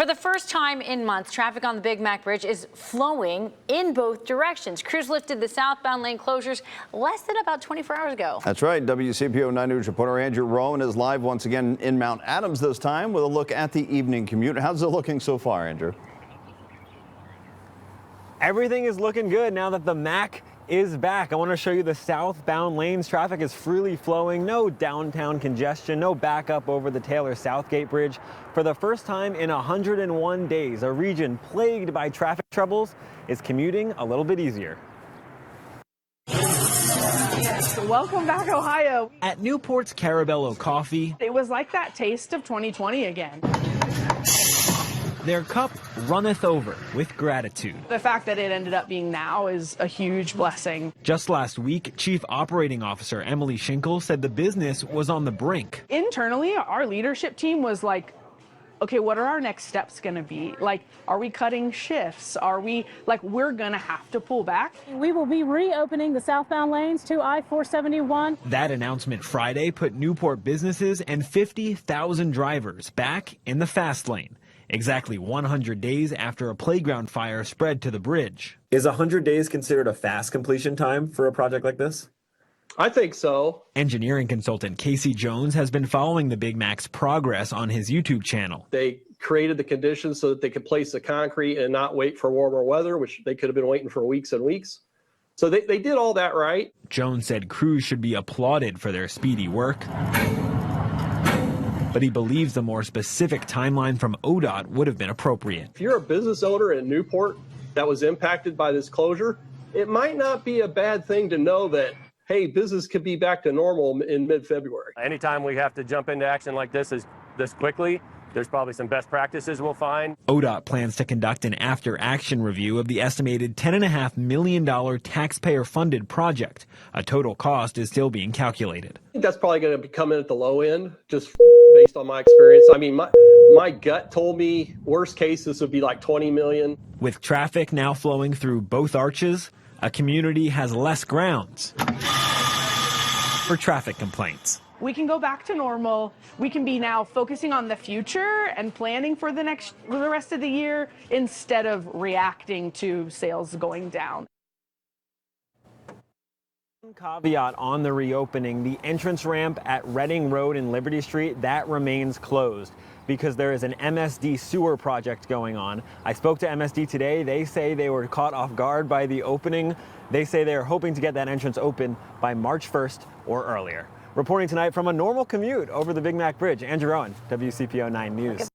For the first time in months, traffic on the Big Mac Bridge is flowing in both directions. Crews lifted the southbound lane closures less than about 24 hours ago. That's right. WCPO 9 News reporter Andrew Rowan is live once again in Mount Adams this time with a look at the evening commute. How's it looking so far, Andrew? Everything is looking good now that the Mac is back. I want to show you the southbound lanes. Traffic is freely flowing. No downtown congestion, no backup over the Taylor Southgate Bridge. For the first time in 101 days, a region plagued by traffic troubles is commuting a little bit easier. Welcome back, Ohio. At Newport's Carabello Coffee, It was like that taste of 2020 again. their cup runneth over with gratitude. The fact that it ended up being now is a huge blessing. Just last week, Chief Operating Officer Emily Schinkel said the business was on the brink. Internally, our leadership team was like, okay, what are our next steps going to be? Like, are we cutting shifts? Are we, like, we're going to have to pull back? We will be reopening the southbound lanes to I-471. That announcement Friday put Newport businesses and 50,000 drivers back in the fast lane. Exactly 100 days after a playground fire spread to the bridge. Is 100 days considered a fast completion time for a project like this? I think so. Engineering consultant Casey Jones has been following the Big Mac's progress on his YouTube channel. They created the conditions so that they could place the concrete and not wait for warmer weather, which they could have been waiting for weeks and weeks. So they did all that right. Jones said crews should be applauded for their speedy work, but he believes the more specific timeline from ODOT would have been appropriate. If you're a business owner in Newport that was impacted by this closure, it might not be a bad thing to know that, hey, business could be back to normal in mid-February. Anytime we have to jump into action like this quickly, there's probably some best practices we'll find. ODOT plans to conduct an after-action review of the estimated $10.5 million taxpayer-funded project. A total cost is still being calculated. I think that's probably going to come in at the low end, just based on my experience. I mean, my gut told me worst case this would be like 20 million. With traffic now flowing through both arches, a community has less grounds for traffic complaints. We can go back to normal. We can be now focusing on the future and planning for the rest of the year instead of reacting to sales going down. Caveat on the reopening, the entrance ramp at Reading Road and Liberty Street, that remains closed because there is an MSD sewer project going on. I spoke to MSD today. They say they were caught off guard by the opening. They say they're hoping to get that entrance open by March 1st or earlier. Reporting tonight from a normal commute over the Big Mac Bridge, Andrew Rowan, WCPO 9 News.